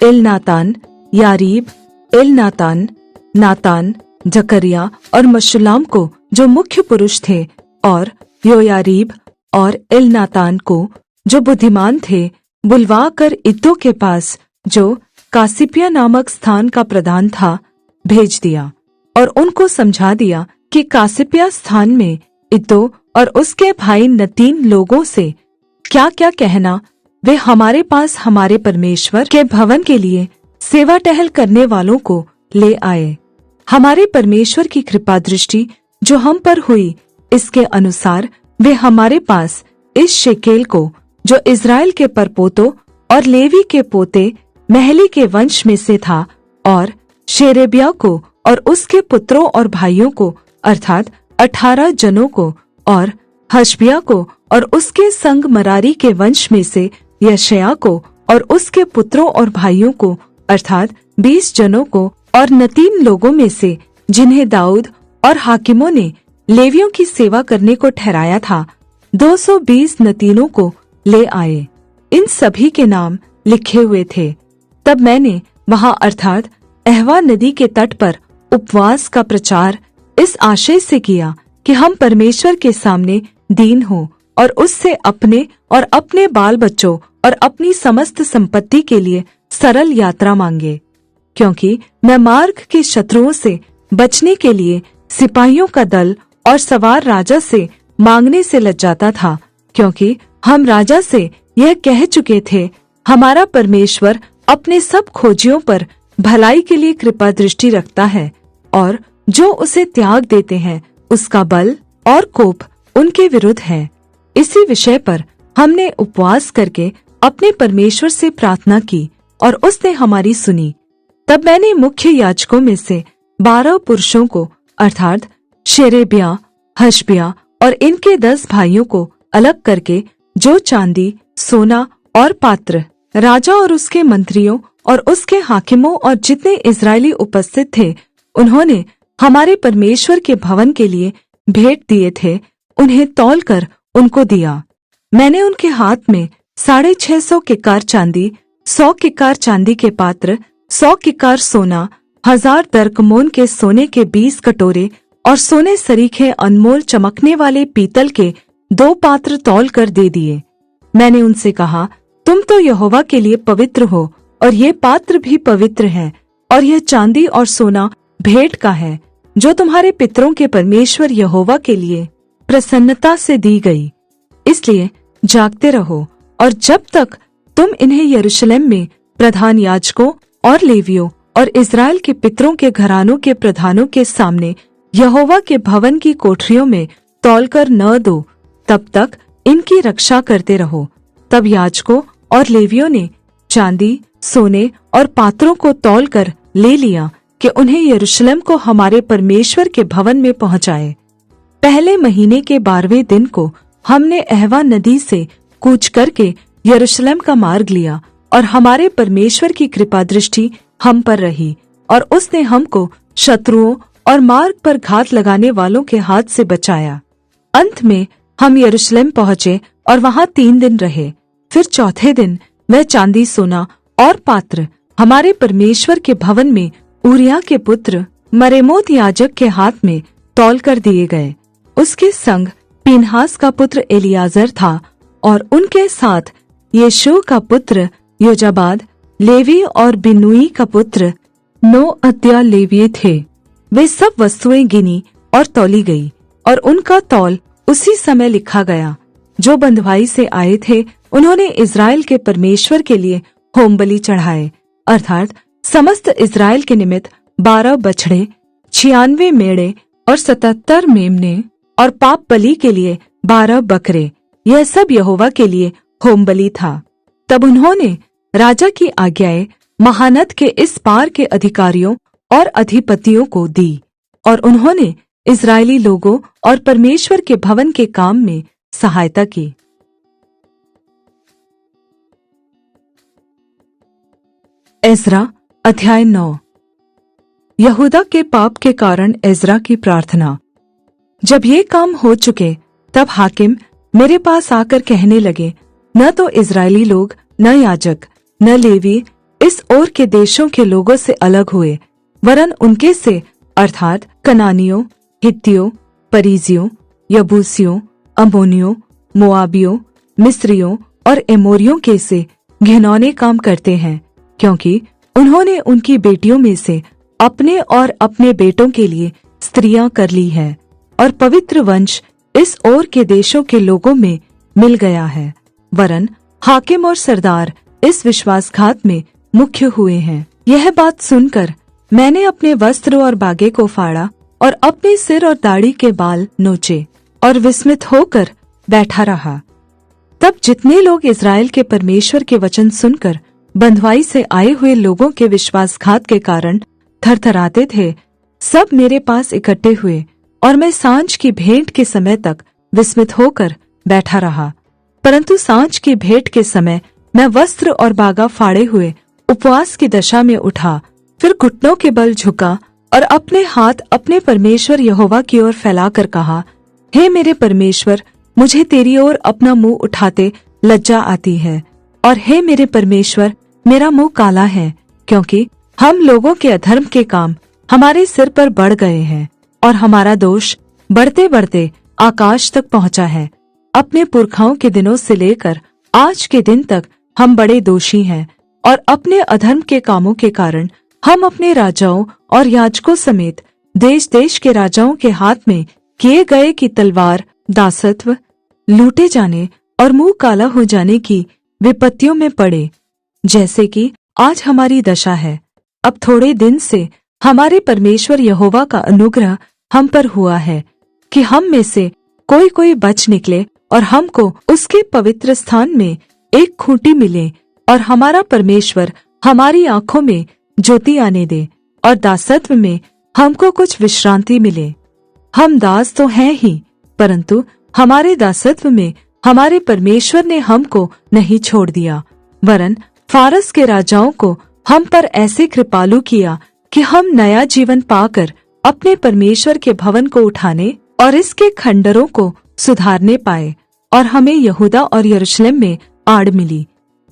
एलनातान, यारीब, एलनातान, नातान, जकरिया और मशुल्लाम को, जो मुख्य पुरुष थे, और योयारीब और एलनातान को, जो बुद्धिमान थे, बुलवा कर इद्दो के पास, जो कासिपिया नामक स्थान का प्रधान था, भेज दिया, और उनको समझा दिया कि कासिपिया स्थान में इद्दो और उसके भाई नतीन लोगों से क्या क्या कहना, वे हमारे पास हमारे परमेश्वर के भवन के लिए सेवा टहल करने वालों को ले आए। हमारे परमेश्वर की कृपा दृष्टि जो हम पर हुई, इसके अनुसार वे हमारे पास इस शेकेल को, जो इज़राइल के परपोतों और लेवी के पोते महली के वंश में से था, और शेरेबिया को और उसके पुत्रों और भाइयों को, अर्थात 18 जनों को, और हशबिया को और उसके संग मरारी के वंश में से यशया को और उसके पुत्रों और भाइयों को, अर्थात 20 जनों को, और नतीन लोगों में से जिन्हें दाऊद और हाकिमों ने लेवियों की सेवा करने को ठहराया था, 220 नतीनों को ले आए। इन सभी के नाम लिखे हुए थे। तब मैंने वहाँ अर्थात अहवा नदी के तट पर उपवास का प्रचार इस आशय से किया कि हम परमेश्वर के सामने दीन हों और उससे अपने और अपने बाल बच्चों और अपनी समस्त संपत्ति के लिए सरल यात्रा मांगे, क्योंकि मैं मार्ग के शत्रुओं से बचने के लिए सिपाहियों का दल और सवार राजा से मांगने से लज्जाता था, क्योंकि हम राजा से यह कह चुके थे, हमारा परमेश्वर अपने सब खोजियों पर भलाई के लिए कृपा दृष्टि रखता है, और जो उसे त्याग देते हैं उसका बल और कोप उनके विरुद्ध है। इसी विषय पर हमने उपवास करके अपने परमेश्वर से प्रार्थना की, और उसने हमारी सुनी। तब मैंने मुख्य याजकों में से 12 पुरुषों को, अर्थात शेरेबिया, हशबिया और इनके 10 भाइयों को अलग करके, जो चांदी, सोना और पात्र राजा और उसके मंत्रियों और उसके हाकिमों और जितने इस्राएली उपस्थित थे, उन्होंने हमारे परमेश्वर के भवन के लिए भेंट दिए थे, उन्हें तौलकर उनको दिया। मैंने उनके हाथ में 650 किक्कार चांदी, 100 किक्कार चांदी के पात्र, 100 किक्कार सोना, 1000 दरकमोन के सोने के 20 कटोरे और सोने सरीखे अनमोल चमकने वाले पीतल के 2 पात्र तौल कर दे दिए। मैंने उनसे कहा, तुम तो यहोवा के लिए पवित्र हो, और ये पात्र भी पवित्र हैं, और यह चांदी और सोना भेंट का है, जो तुम्हारे पितरों के परमेश्वर यहोवा के लिए प्रसन्नता से दी गई। इसलिए जागते रहो, और जब तक तुम इन्हें यरूशलेम में प्रधान याजकों और लेवियों और इस्राएल के पितरों के घरानों के प्रधानों के सामने यहोवा के भवन की कोठरियों में तौलकर न दो, तब तक इनकी रक्षा करते रहो। तब याजकों और लेवियों ने चांदी, सोने और पात्रों को तौलकर ले लिया कि उन्हें यरूशलेम को हमारे परमेश्वर के भवन में पहुँचाए। पहले महीने के 12वें दिन को हमने अहवा नदी से कूच करके यरूशलेम का मार्ग लिया, और हमारे परमेश्वर की कृपा दृष्टि हम पर रही, और उसने हमको शत्रुओं और मार्ग पर घात लगाने वालों के हाथ से बचाया। अंत में हम यरूशलेम पहुँचे और वहाँ 3 दिन रहे। फिर चौथे दिन वह चांदी, सोना और पात्र हमारे परमेश्वर के भवन में ऊरिय्याह के पुत्र मरेमोत याजक के हाथ में तौल कर दिए गए। उसके संग पीनहास का पुत्र एलियाजर था, और उनके साथ यीशु का पुत्र योजाबाद लेवी और बिन्नुई का पुत्र नोअद्या लेवी थे। वे सब वस्तुएं गिनी और तौली गई, और उनका तौल उसी समय लिखा गया। जो बंधुआई से आए थे, उन्होंने इज़राइल के परमेश्वर के लिए होमबलि चढ़ाए, अर्थात समस्त इज़राइल के निमित्त 12 बछड़े, 96 मेढ़े और 77 मेमने, और पाप बलि के लिए 12 बकरे। यह सब यहोवा के लिए होमबलि था। तब उन्होंने राजा की आज्ञाएं महानद के इस पार के अधिकारियों और अधिपतियों को दी, और उन्होंने इज़राइली लोगों और परमेश्वर के भवन के काम में सहायता की। एज्रा अध्याय 9। यहूदा के पाप के कारण एज्रा की प्रार्थना। जब ये काम हो चुके तब हाकिम मेरे पास आकर कहने लगे, न तो इस्राएली लोग, न याजक, न लेवी इस ओर के देशों के लोगों से अलग हुए, वरन उनके से अर्थात कनानियों, हित्तियों, परिज्जियों, यबूसियों, अम्मोनियों, मोआबियों, मिस्रियों और एमोरियों के से घिनौने काम करते हैं, क्योंकि उन्होंने उनकी बेटियों में से अपने और अपने बेटों के लिए स्त्रियां कर ली हैं, और पवित्र वंश इस ओर के देशों के लोगों में मिल गया है, वरन हाकिम और सरदार इस विश्वासघात में मुख्य हुए हैं। यह बात सुनकर मैंने अपने वस्त्र और बागे को फाड़ा और अपने सिर और दाढ़ी के बाल नोचे और विस्मित होकर बैठा रहा। तब जितने लोग इस्राएल के परमेश्वर के वचन सुनकर बंधुआई से आए हुए लोगों के विश्वासघात के कारण थरथराते थे, सब मेरे पास इकट्ठे हुए, और मैं सांझ की भेंट के समय तक विस्मित होकर बैठा रहा। परंतु सांझ की भेंट के समय मैं वस्त्र और बागा फाड़े हुए उपवास की दशा में उठा, फिर घुटनों के बल झुका और अपने हाथ अपने परमेश्वर यहोवा की ओर फैलाकर कहा, हे मेरे परमेश्वर, मुझे तेरी ओर अपना मुंह उठाते लज्जा आती है, और हे मेरे परमेश्वर, मेरा मुंह काला है, क्योंकि हम लोगों के अधर्म के काम हमारे सिर पर बढ़ गए हैं, और हमारा दोष बढ़ते बढ़ते आकाश तक पहुंचा है। अपने पुरखाओं के दिनों से लेकर आज के दिन तक हम बड़े दोषी हैं, और अपने अधर्म के कामों के कारण हम अपने राजाओं और याजकों समेत देश देश के राजाओं के हाथ में किए गए की तलवार, दासत्व, लूटे जाने और मुंह काला हो जाने की विपत्तियों में पड़े, जैसे कि आज हमारी दशा है। अब थोड़े दिन से हमारे परमेश्वर यहोवा का अनुग्रह हम पर हुआ है कि हम में से कोई कोई बच निकले और हमको उसके पवित्र स्थान में एक खूंटी मिले, और हमारा परमेश्वर हमारी आंखों में ज्योति आने दे, और दासत्व में हमको कुछ विश्रांति मिले। हम दास तो हैं ही, परंतु हमारे दासत्व में हमारे परमेश्वर ने हमको नहीं छोड़ दिया, वरन फारस के राजाओं को हम पर ऐसे कृपालु किया कि हम नया जीवन पाकर अपने परमेश्वर के भवन को उठाने और इसके खंडरों को सुधारने पाए, और हमें यहूदा और यरूशलेम में आड़ मिली।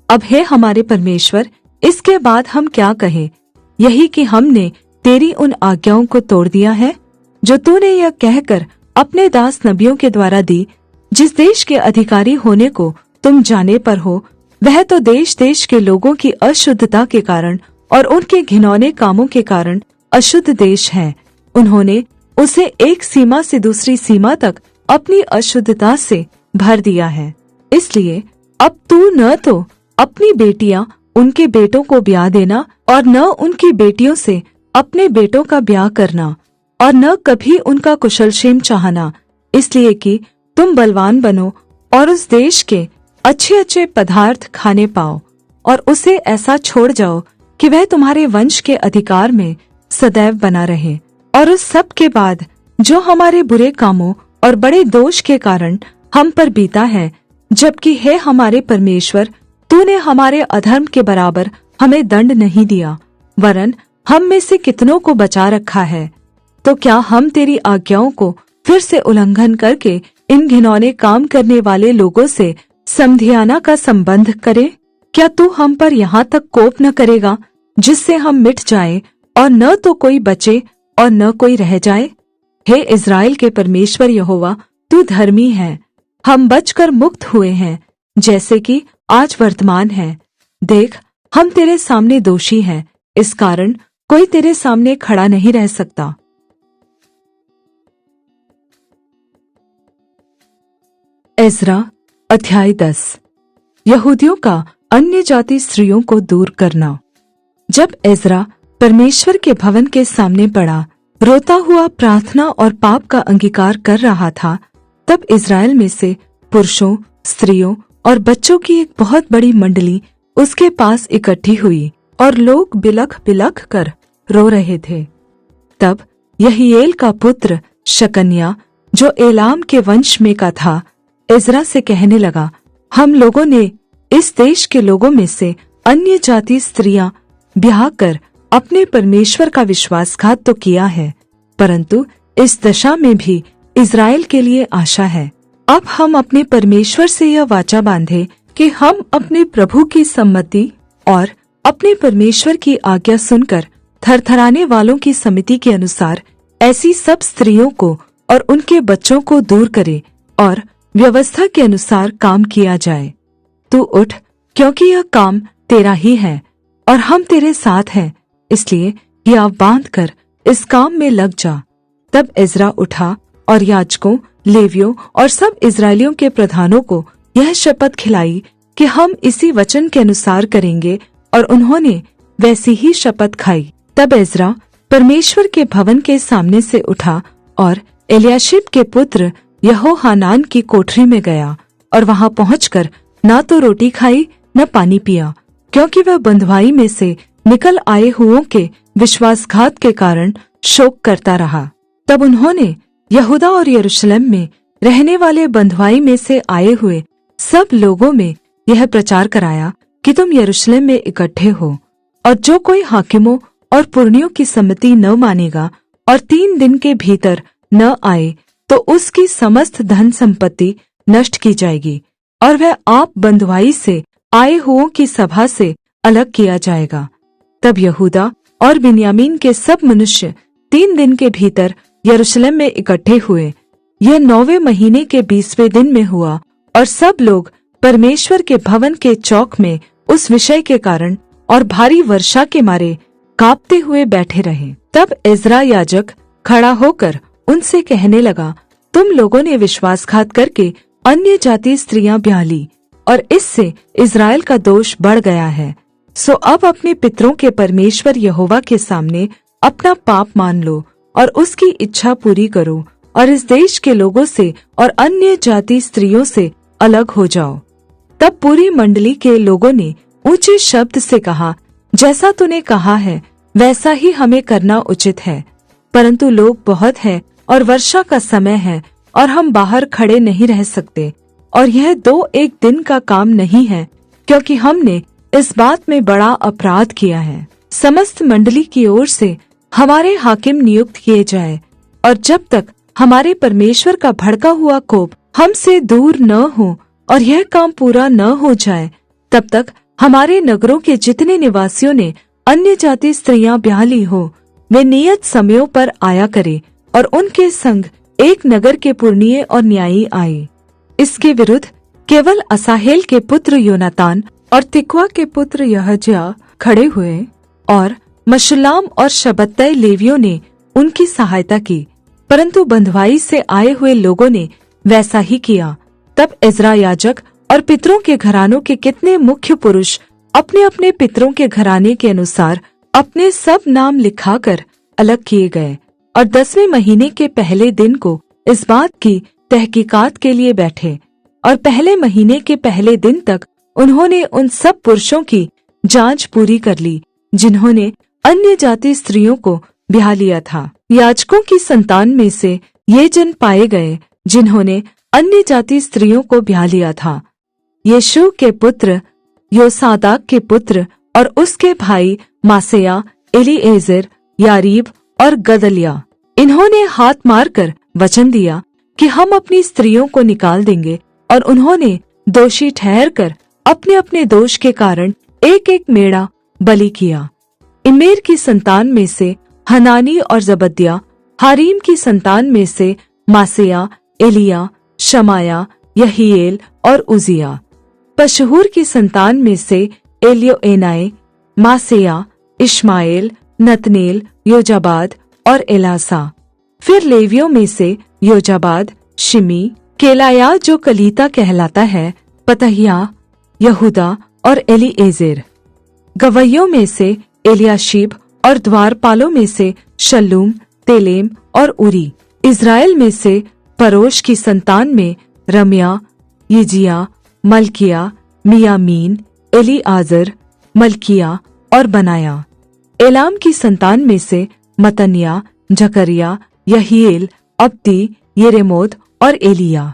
अब हे हमारे परमेश्वर, इसके बाद हम क्या कहें? यही कि हमने तेरी उन आज्ञाओं को तोड़ दिया है जो तूने यह कहकर अपने दास नबियों के द्वारा दी, जिस देश के अधिकारी होने को तुम जाने पर हो, वह तो देश देश के लोगों की अशुद्धता के कारण और उनके घिनौने कामों के कारण अशुद्ध देश है। उन्होंने उसे एक सीमा से दूसरी सीमा तक अपनी अशुद्धता से भर दिया है। इसलिए अब तू न तो अपनी बेटियां उनके बेटों को ब्याह देना, और न उनकी बेटियों से अपने बेटों का ब्याह करना, और न कभी उनका कुशलक्षेम चाहना, इसलिए कि तुम बलवान बनो और उस देश के अच्छे अच्छे पदार्थ खाने पाओ, और उसे ऐसा छोड़ जाओ कि वह तुम्हारे वंश के अधिकार में सदैव बना रहे। और उस सब के बाद जो हमारे बुरे कामों और बड़े दोष के कारण हम पर बीता है, जबकि हे हमारे परमेश्वर, तूने हमारे अधर्म के बराबर हमें दंड नहीं दिया, वरन हम में से कितनों को बचा रखा है, तो क्या हम तेरी आज्ञाओं को फिर से उल्लंघन करके इन घिनौने काम करने वाले लोगों से समधियाना का संबंध करें? क्या तू हम पर यहाँ तक कोप न करेगा जिससे हम मिट जाएं, और न तो कोई बचे और न कोई रह जाए? हे इस्राएल के परमेश्वर यहोवा, तू धर्मी है। हम बचकर मुक्त हुए हैं, जैसे कि आज वर्तमान है। देख, हम तेरे सामने दोषी हैं, इस कारण कोई तेरे सामने खड़ा नहीं रह सकता। एज्रा अध्याय 10। यहूदियों का अन्य जाति स्त्रियों को दूर करना। जब एज्रा परमेश्वर के भवन के सामने पड़ा, रोता हुआ प्रार्थना और पाप का अंगीकार कर रहा था, तब इस्राएल में से पुरुषों, स्त्रियों और बच्चों की एक बहुत बड़ी मंडली उसके पास इकट्ठी हुई, और लोग बिलख बिलख कर रो रहे थे। तब यहीएल का पुत्र शकन्या, जो एलाम के वंश में का था, एज्रा से कहने लगा, हम लोगों ने इस देश के लोगों में से अन्य जाति स्त्रियां ब्याह कर अपने परमेश्वर का विश्वासघात तो किया है, परंतु इस दशा में भी इस्राएल के लिए आशा है। अब हम अपने परमेश्वर से यह वाचा बांधे कि हम अपने प्रभु की सम्मति और अपने परमेश्वर की आज्ञा सुनकर थरथराने वालों की समिति के अनुसार ऐसी सब स्त्रियों को और उनके बच्चों को दूर करें और व्यवस्था के अनुसार काम किया जाए। तू उठ, क्योंकि यह काम तेरा ही है और हम तेरे साथ हैं, इसलिए हियाव बांध कर इस काम में लग जा। तब इज़रा उठा और याजकों, लेवियों और सब इस्राएलियों के प्रधानों को यह शपथ खिलाई कि हम इसी वचन के अनुसार करेंगे, और उन्होंने वैसी ही शपथ खाई। तब इज़रा परमेश्वर के भवन के सामने से उठा और एल्याशीब के पुत्र यहोहानान की कोठरी में गया और वहां पहुंचकर न तो रोटी खाई न पानी पिया, क्योंकि वह बंधुआई में से निकल आए हुओं के विश्वासघात के कारण शोक करता रहा। तब उन्होंने यहूदा और यरूशलेम में रहने वाले बंधुआई में से आए हुए सब लोगों में यह प्रचार कराया कि तुम यरूशलेम में इकट्ठे हो, और जो कोई हाकिमों और पुरनियों की सम्मति न मानेगा और 3 दिन के भीतर न आए, तो उसकी समस्त धन संपत्ति नष्ट की जाएगी और वह आप बंधुआई से आए हुओं की सभा से अलग किया जाएगा। तब यहूदा और बिन्यामीन के सब मनुष्य 3 दिन के भीतर यरूशलेम में इकट्ठे हुए। यह 9वें महीने के 20वें दिन में हुआ, और सब लोग परमेश्वर के भवन के चौक में उस विषय के कारण और भारी वर्षा के मारे कांपते हुए बैठे रहे। तब इज़रा याजक खड़ा होकर उनसे कहने लगा, तुम लोगों ने विश्वासघात करके अन्य जाति स्त्रियां ब्याह ली, और इससे इस्राएल का दोष बढ़ गया है। सो अब अपने पितरों के परमेश्वर यहोवा के सामने अपना पाप मान लो और उसकी इच्छा पूरी करो, और इस देश के लोगों से और अन्य जाति स्त्रियों से अलग हो जाओ। तब पूरी मंडली के लोगों ने ऊंचे शब्द से कहा, जैसा तूने कहा है वैसा ही हमें करना उचित है, परंतु लोग बहुत हैं और वर्षा का समय है और हम बाहर खड़े नहीं रह सकते, और यह 2-1 दिन का काम नहीं है, क्योंकि हमने इस बात में बड़ा अपराध किया है। समस्त मंडली की ओर से हमारे हाकिम नियुक्त किए जाए, और जब तक हमारे परमेश्वर का भड़का हुआ कोप हमसे दूर न हो और यह काम पूरा न हो जाए, तब तक हमारे नगरों के जितने निवासियों ने अन्य जाति स्त्रियां ब्याह ली हो, वे नियत समयों पर आया करे और उनके संग एक नगर के पुरनिये और न्यायी आए। इसके विरुद्ध केवल असाहेल के पुत्र योनातान और तिकवा के पुत्र यहज्या खड़े हुए, और मशुल्लाम और शबत्तै लेवियों ने उनकी सहायता की, परंतु बंधुआई से आए हुए लोगों ने वैसा ही किया। तब इज़रा याजक और पितरों के घरानों के कितने मुख्य पुरुष अपने अपने पितरों के घराने के अनुसार अपने सब नाम लिखाकर अलग किए गए, और 10वें महीने के पहले दिन को इस बात की तहकीकात के लिए बैठे, और पहले महीने के पहले दिन तक उन्होंने उन सब पुरुषों की जांच पूरी कर ली जिन्होंने अन्य जाति स्त्रियों को ब्याह लिया था। याजकों की संतान में से ये जन पाए गए जिन्होंने अन्य जाति स्त्रियों को ब्याह लिया था: यीशु के पुत्र योसादाक के पुत्र और उसके भाई मासेया, एलीएजेर, यारीब और गदलिया। इन्होंने हाथ मारकर वचन दिया कि हम अपनी स्त्रियों को निकाल देंगे, और उन्होंने दोषी ठहरकर अपने अपने दोष के कारण एक-एक मेढ़ा बलि किया। इमेर की संतान में से हनानी और जबद्याह, हारीम की संतान में से मासेया, एलिया, शमाया, यहीएल और उजिया, पशहूर की संतान में से एलियोएनाई, मासेया, इश्माएल, नतनेल, योजाबाद और एलासा। फिर लेवियों में से योजाबाद, शिमी, केलाया जो कलीता कहलाता है, पतहिया, यहूदा और एलीएजेर। गवैयों में से एलियाशीब और द्वारपालों में से शल्लूम, तेलेम और उरी। इस्राएल में से परोश की संतान में रम्या, यिजिया, मल्किया, मियामीन, एलीआजर, मल्किया और बनाया। एलाम की संतान में से मतन्या, जकरिया, यहीएल, अब्दी, येरेमोत और एलिया।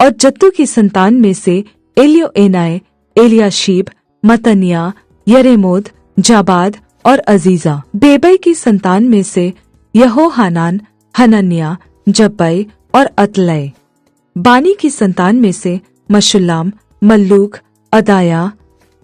और जत्तू की संतान में से एलियोएनाई, एलियाशीब, मतन्या, येरेमोत, जाबाद और अजीजा। बेबै की संतान में से यहोहानान, हनन्याह, जब्बै और अतलै। बानी की संतान में से मशुल्लाम, मल्लूक, अदाया,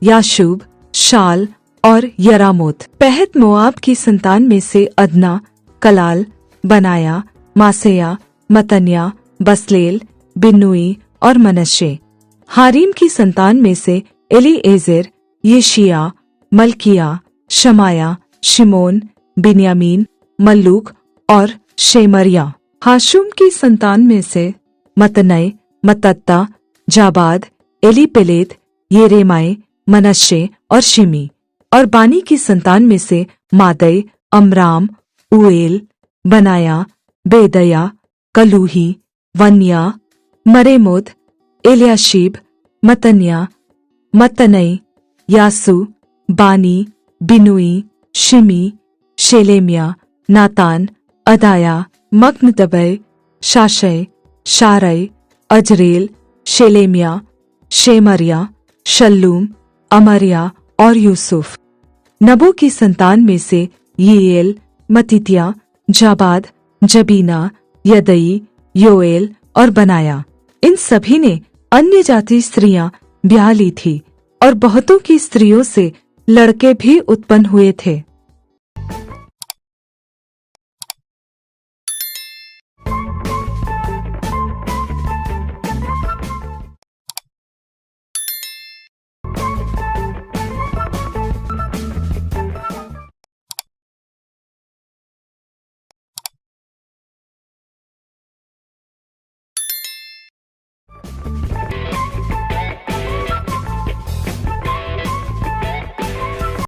याशूब, शाल और यरामोत। पहत मोआब की संतान में से अदना, कलाल, बनाया, मासेया, मतन्या, बसलेल, बिन्नुई और मनश्शे। हारीम की संतान में से एलीएजेर, यशिया, मल्किया, शमाया, शिमोन, बिन्यामीन, मल्लूक और शेमरिया। हाशुम की संतान में से मतनै, मतत्ता, जाबाद, एलीपेलेत, येरेमाय, मनश्शे और शिमी। और बानी की संतान में से मादै, अमराम, उएल, बनाया, बेदया, कलूही, वन्या, मरेमोत, एल्याशीब, मतन्या, मत्तनै, यासू, बानी, बिनुई, शिमी, शेलेम्या, नातान, अदाया, मग्नदबै, शाशै, शारै, अजरेल, शेलेम्या, शेमरिया, शल्लूम, अमर्या और यूसुफ। नबो की संतान में से यीएल, मत्तित्याह, जाबाद, जबीना, यदई, योएल और बनाया। इन सभी ने अन्य जाति स्त्रियां ब्याह ली थी और बहुतों की स्त्रियों से लड़के भी उत्पन्न हुए थे।